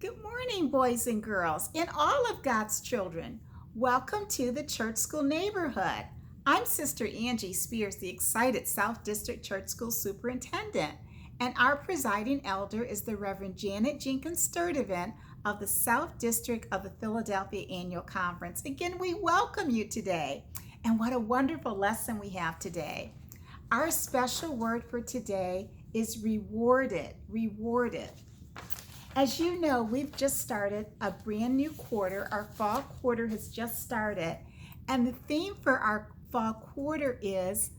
Good morning, boys and girls, and all of God's children. Welcome to the Church School Neighborhood. I'm Sister Angie Spears, the excited South District Church School Superintendent, and our presiding elder is the Reverend Janet Jenkins Sturdivant of the South District of the Philadelphia Annual Conference. Again, we welcome you today, and what a wonderful lesson we have today. Our special word for today is rewarded. Rewarded. As you know, we've just started a brand new quarter. Our fall quarter has just started. And the theme for our fall quarter is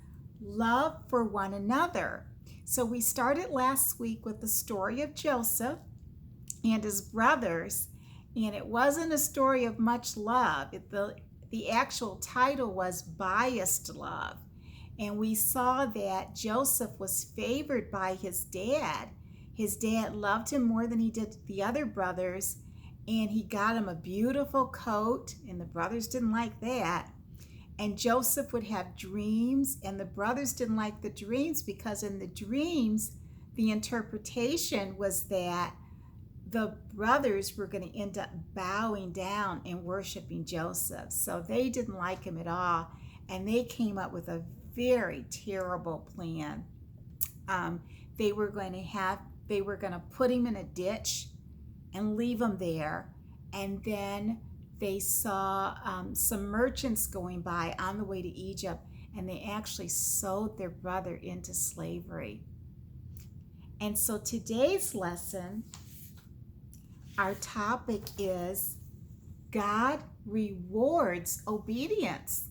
love for one another. So we started last week with the story of Joseph and his brothers. And it wasn't a story of much love. The actual title was Biased Love. And we saw that Joseph was favored by his dad. His dad loved him more than he did the other brothers, and he got him a beautiful coat, and the brothers didn't like that. And Joseph would have dreams, and the brothers didn't like the dreams because in the dreams, the interpretation was that the brothers were going to end up bowing down and worshiping Joseph. So they didn't like him at all, and they came up with a very terrible plan. They were going to put him in a ditch and leave him there. And then they saw some merchants going by on the way to Egypt, and they actually sold their brother into slavery. And so today's lesson, our topic is God rewards obedience.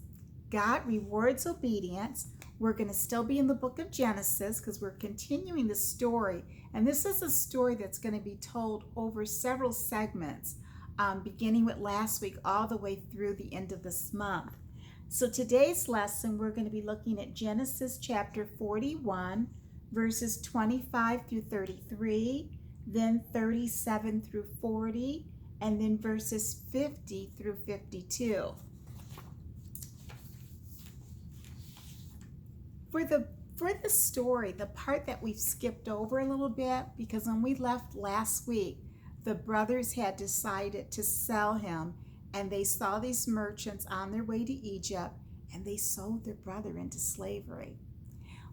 God rewards obedience. We're going to still be in the book of Genesis because we're continuing the story. And this is a story that's going to be told over several segments, beginning with last week all the way through the end of this month. So today's lesson, we're going to be looking at Genesis chapter 41, verses 25 through 33, then 37 through 40, and then verses 50 through 52. For the story, the part that we've skipped over a little bit, because when we left last week, the brothers had decided to sell him, and they saw these merchants on their way to Egypt, and they sold their brother into slavery.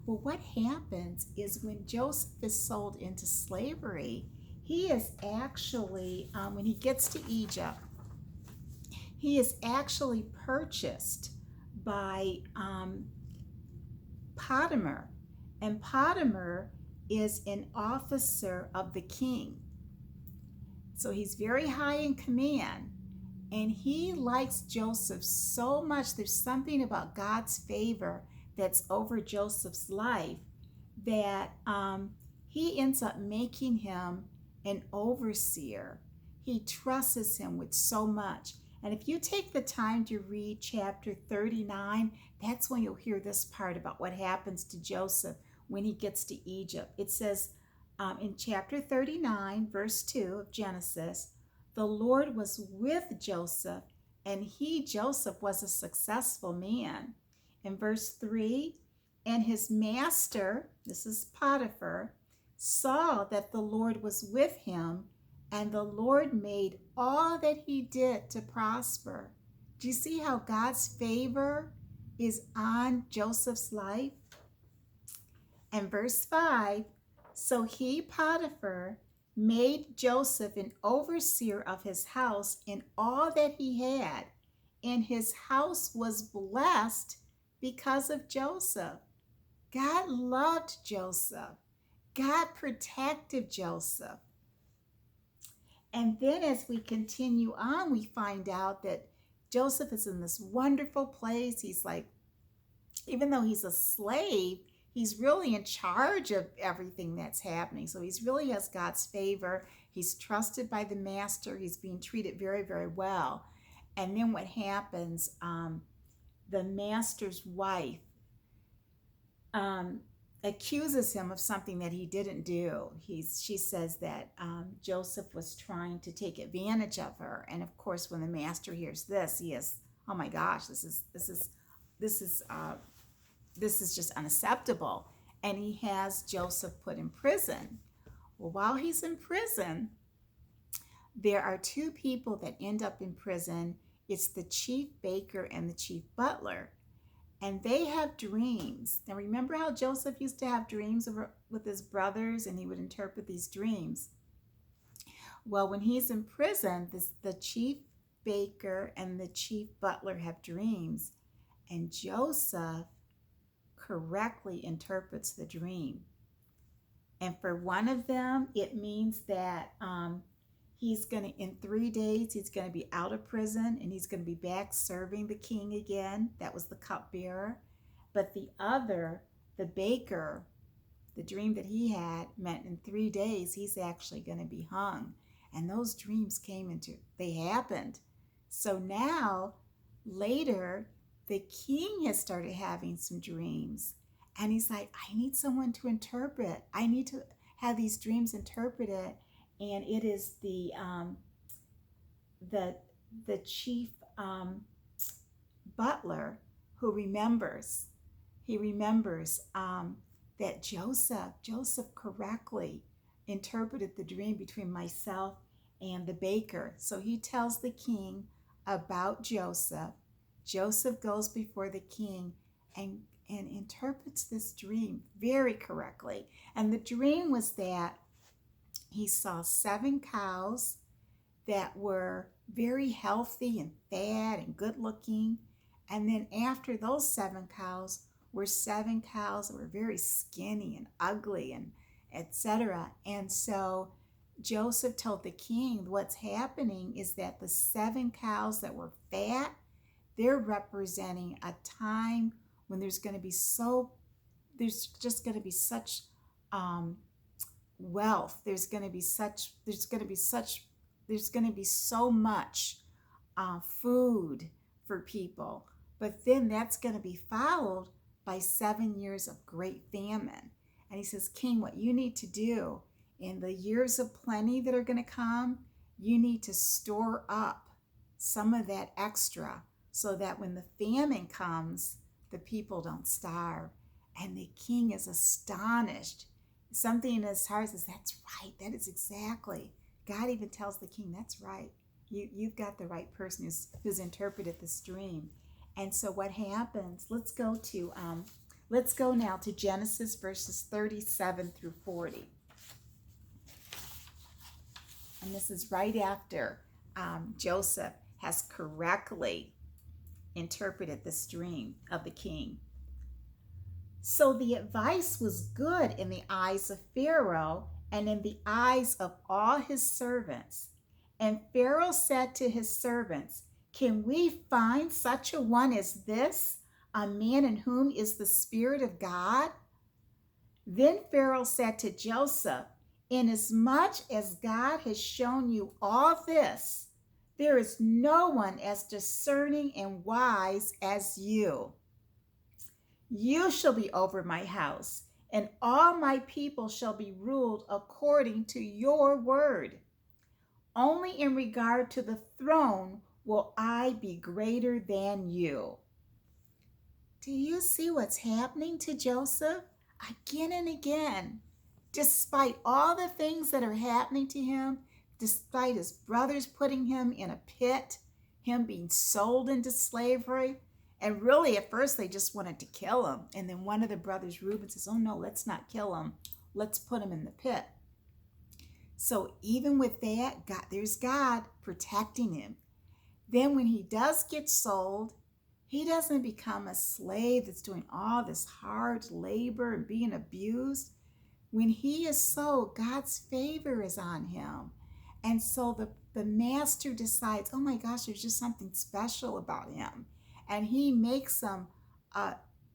Well, what happens is when Joseph is sold into slavery, he is actually, when he gets to Egypt, he is actually purchased by Potiphar, and Potiphar is an officer of the king. So he's very high in command, and he likes Joseph so much. There's something about God's favor that's over Joseph's life that he ends up making him an overseer. He trusts him with so much. And if you take the time to read chapter 39, that's when you'll hear this part about what happens to Joseph when he gets to Egypt. It says in chapter 39, verse 2 of Genesis, the Lord was with Joseph, and he, Joseph, was a successful man. In verse 3, and his master, this is Potiphar, saw that the Lord was with him, and the Lord made all that he did to prosper. Do you see how God's favor is on Joseph's life? And verse 5, so he, Potiphar, made Joseph an overseer of his house in all that he had, and his house was blessed because of Joseph. God loved Joseph. God protected Joseph. And then as we continue on, we find out that Joseph is in this wonderful place. He's like, even though he's a slave, he's really in charge of everything that's happening. So he's really has God's favor. He's trusted by the master. He's being treated very, very well. And then what happens, the master's wife accuses him of something that he didn't do. She says that Joseph was trying to take advantage of her, and of course, when the master hears this, he is, oh my gosh, this is just unacceptable, and he has Joseph put in prison. Well, while he's in prison, there are two people that end up in prison. It's the chief baker and the chief butler, and they have dreams. Now, remember how Joseph used to have dreams with his brothers, and he would interpret these dreams? Well, when he's in prison, the chief baker and the chief butler have dreams, and Joseph correctly interprets the dream. And for one of them, it means that he's going to, in 3 days, he's going to be out of prison and he's going to be back serving the king again. That was the cupbearer. But the other, the baker, the dream that he had meant in 3 days, he's actually going to be hung. And those dreams they happened. So now, later, the king has started having some dreams. And he's like, I need someone to interpret. I need to have these dreams interpreted. And it is the chief butler who remembers. He remembers that Joseph correctly interpreted the dream between myself and the baker. So he tells the king about Joseph. Joseph goes before the king and interprets this dream very correctly. And the dream was that he saw 7 cows that were very healthy and fat and good looking. And then after those 7 cows were 7 cows that were very skinny and ugly and etc. And so Joseph told the king what's happening is that the 7 cows that were fat, they're representing a time when there's just going to be such wealth. There's going to be so much food for people. But then that's going to be followed by 7 years of great famine. And he says, King, what you need to do in the years of plenty that are going to come, you need to store up some of that extra so that when the famine comes, the people don't starve. And the king is astonished. Something in his heart says, that's right. That is exactly. God even tells the king, that's right. You've got the right person who's interpreted this dream. And so what happens, let's go now to Genesis verses 37 through 40. And this is right after Joseph has correctly interpreted this dream of the king. So the advice was good in the eyes of Pharaoh and in the eyes of all his servants. And Pharaoh said to his servants, can we find such a one as this, a man in whom is the Spirit of God? Then Pharaoh said to Joseph, inasmuch as God has shown you all this, there is no one as discerning and wise as you. You shall be over my house, and all my people shall be ruled according to your word. Only in regard to the throne will I be greater than you. Do you see what's happening to Joseph? Again and again, despite all the things that are happening to him, despite his brothers putting him in a pit, him being sold into slavery, and really at first they just wanted to kill him. And then one of the brothers, Reuben, says, oh no, let's not kill him. Let's put him in the pit. So even with that, there's God protecting him. Then when he does get sold, he doesn't become a slave that's doing all this hard labor and being abused. When he is sold, God's favor is on him. And so the master decides, oh my gosh, there's just something special about him. And he makes him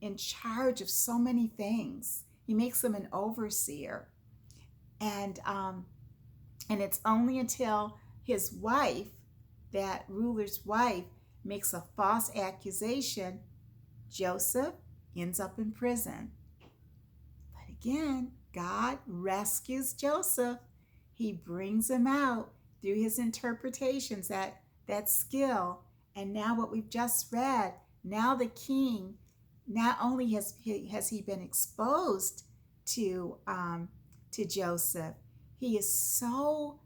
in charge of so many things. He makes him an overseer. And it's only until his wife, that ruler's wife, makes a false accusation, Joseph ends up in prison. But again, God rescues Joseph. He brings him out through his interpretations, that skill. And now what we've just read, now the king, not only has he been exposed to Joseph, he is so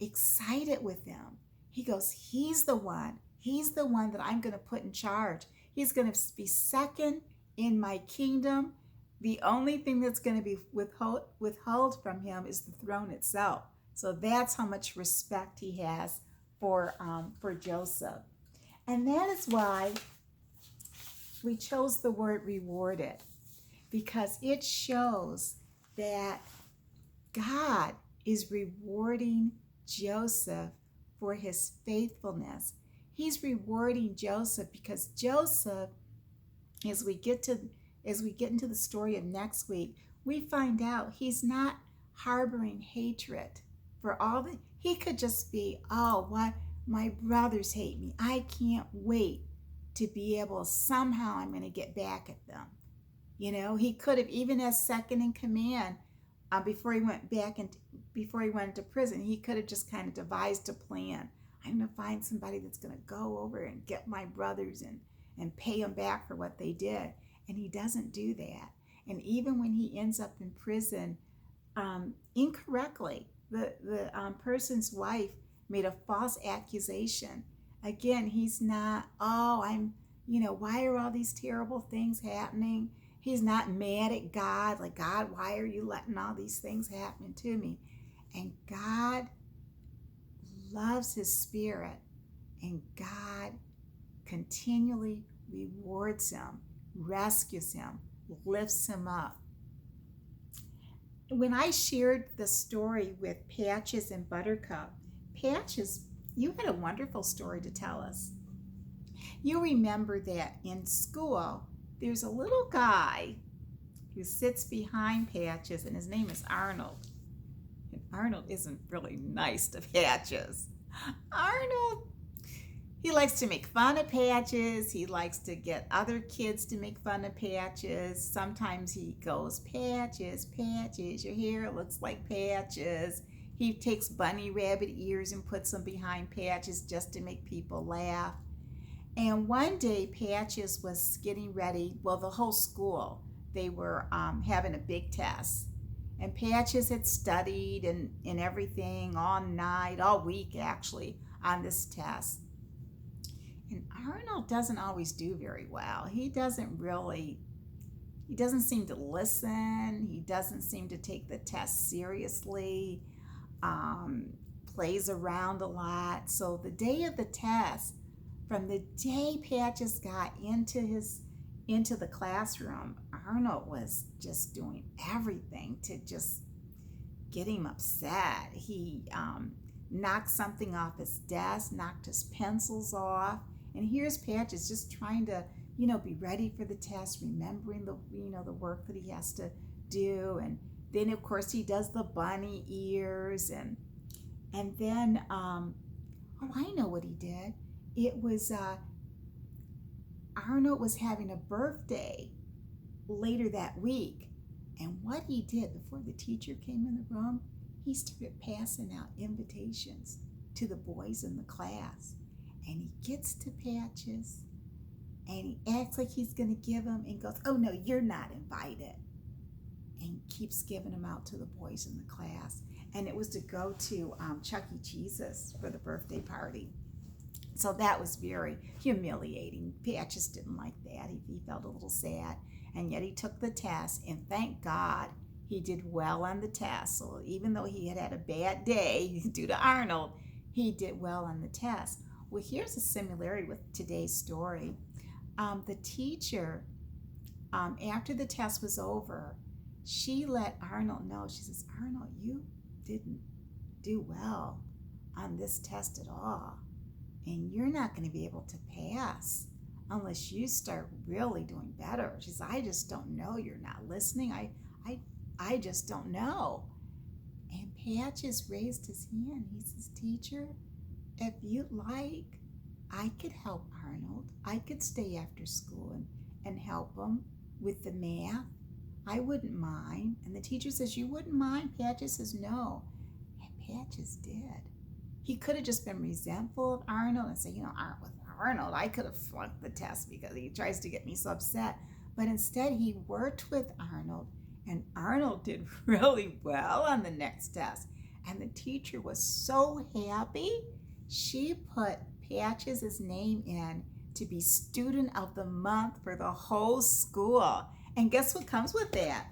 excited with him. He goes, he's the one. He's the one that I'm going to put in charge. He's going to be second in my kingdom. The only thing that's going to be withheld from him is the throne itself. So that's how much respect he has for Joseph. And that is why we chose the word rewarded, because it shows that God is rewarding Joseph for his faithfulness. He's rewarding Joseph because Joseph, as we get into the story of next week, we find out he's not harboring hatred for all that. He could just be, oh, why my brothers hate me. I can't wait to be able, somehow I'm going to get back at them. You know, he could have, even as second in command, before he went into prison, he could have just kind of devised a plan. I'm going to find somebody that's going to go over and get my brothers and pay them back for what they did. And he doesn't do that. And even when he ends up in prison, incorrectly, the person's wife made a false accusation. Again, he's not, why are all these terrible things happening? He's not mad at God, like, God, why are you letting all these things happen to me? And God loves his spirit, and God continually rewards him, rescues him, lifts him up. When I shared the story with Patches and Buttercup, Patches, you had a wonderful story to tell us. You remember that in school, there's a little guy who sits behind Patches, and his name is Arnold. And Arnold isn't really nice to Patches. Arnold, he likes to make fun of Patches. He likes to get other kids to make fun of Patches. Sometimes he goes, Patches, Patches, your hair looks like Patches. He takes bunny rabbit ears and puts them behind Patches just to make people laugh. And one day, Patches was getting ready, well, the whole school, they were having a big test. And Patches had studied and everything all night, all week actually, on this test. And Arnold doesn't always do very well. He doesn't seem to listen. He doesn't seem to take the test seriously, plays around a lot. So the day of the test, from the day Patches got into the classroom, Arnold was just doing everything to just get him upset. He knocked something off his desk, knocked his pencils off, and here's Patches just trying to, be ready for the test, remembering the work that he has to do, and then of course he does the bunny ears, and then I know what he did. It was Arnold was having a birthday later that week, and what he did before the teacher came in the room, he started passing out invitations to the boys in the class. And he gets to Patches, and he acts like he's going to give him, and goes, oh no, you're not invited, and keeps giving them out to the boys in the class. And it was to go to Chuck E. Cheese's for the birthday party. So that was very humiliating. Patches didn't like that. He felt a little sad. And yet he took the test, and thank God he did well on the test. So even though he had a bad day due to Arnold, he did well on the test. Well, here's a similarity with today's story. The teacher, after the test was over, she let Arnold know. She says, Arnold, you didn't do well on this test at all. And you're not going to be able to pass unless you start really doing better. She says, I just don't know. You're not listening. I just don't know. And Patches raised his hand. He says, teacher, if you'd like, I could help Arnold. I could stay after school and help him with the math. I wouldn't mind. And the teacher says, you wouldn't mind? Patches says, no. And Patches did. He could have just been resentful of Arnold and say, with Arnold, I could have flunked the test because he tries to get me so upset. But instead, he worked with Arnold, and Arnold did really well on the next test. And the teacher was so happy, she put Patches' name in to be student of the month for the whole school. And guess what comes with that?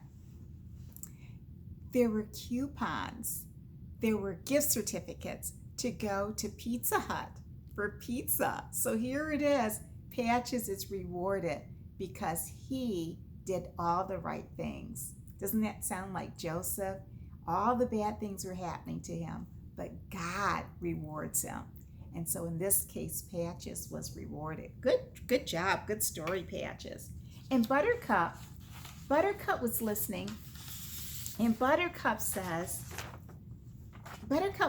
There were coupons. There were gift certificates to go to Pizza Hut for pizza. So here it is. Patches is rewarded because he did all the right things. Doesn't that sound like Joseph? All the bad things were happening to him, but God rewards him. And so in this case, Patches was rewarded. Good job. Good story, Patches. And Buttercup was listening, and Buttercup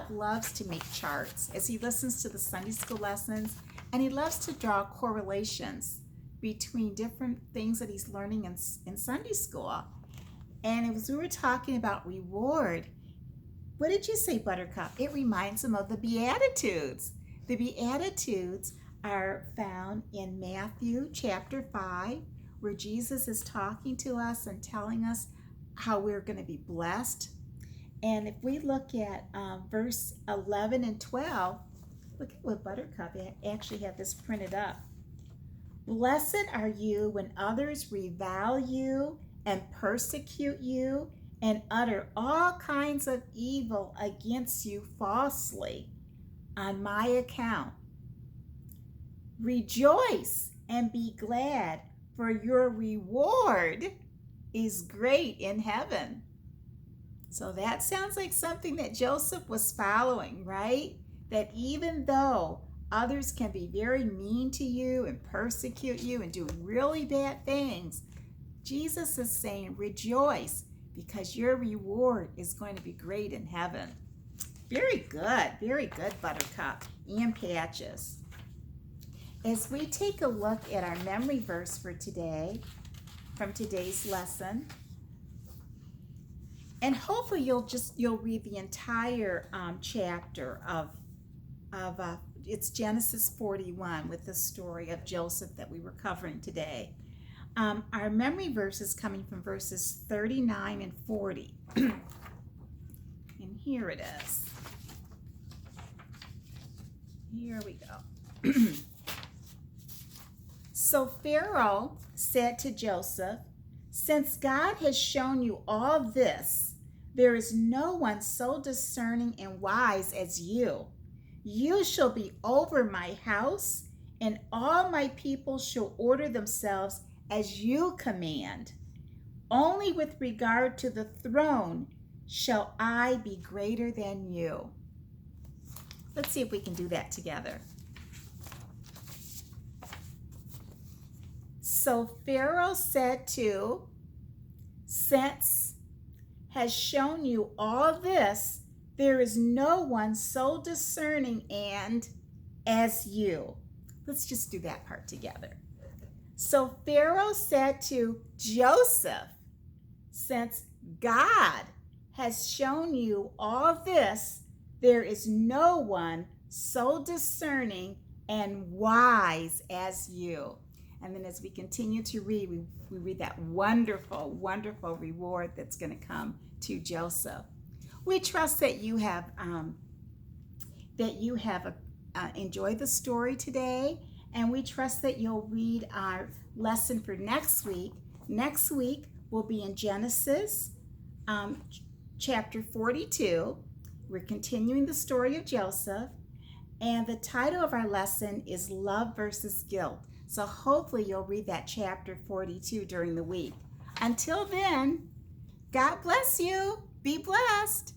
loves to make charts as he listens to the Sunday school lessons, and he loves to draw correlations between different things that he's learning in Sunday school. And as we were talking about reward, what did you say, Buttercup? It reminds him of the Beatitudes. The Beatitudes are found in Matthew chapter 5, where Jesus is talking to us and telling us how we're going to be blessed. And if we look at verse 11 and 12, look at what Buttercup actually had this printed up. Blessed are you when others revile you and persecute you and utter all kinds of evil against you falsely on my account. Rejoice and be glad, for your reward is great in heaven. So that sounds like something that Joseph was following, right? That even though others can be very mean to you and persecute you and do really bad things, Jesus is saying, rejoice, because your reward is going to be great in heaven. Very good, Buttercup and Patches. As we take a look at our memory verse for today, from today's lesson, and hopefully you'll read the entire chapter of it's Genesis 41 with the story of Joseph that we were covering today. Our memory verse is coming from verses 39 and 40. And here it is. Here we go. So Pharaoh said to Joseph, since God has shown you all this, there is no one so discerning and wise as you. You shall be over my house, and all my people shall order themselves as you command. Only with regard to the throne shall I be greater than you. Let's see if we can do that together. So Pharaoh said to, since has shown you all this, there is no one so discerning and as you. Let's just do that part together. So Pharaoh said to Joseph, since God has shown you all this, there is no one so discerning and wise as you. And then as we continue to read, we read that wonderful, wonderful reward that's going to come to Joseph. We trust that you have enjoyed the story today, and we trust that you'll read our lesson for next week. Next week will be in Genesis chapter 42. We're continuing the story of Joseph, and the title of our lesson is Love versus Guilt. So hopefully you'll read that chapter 42 during the week. Until then, God bless you. Be blessed.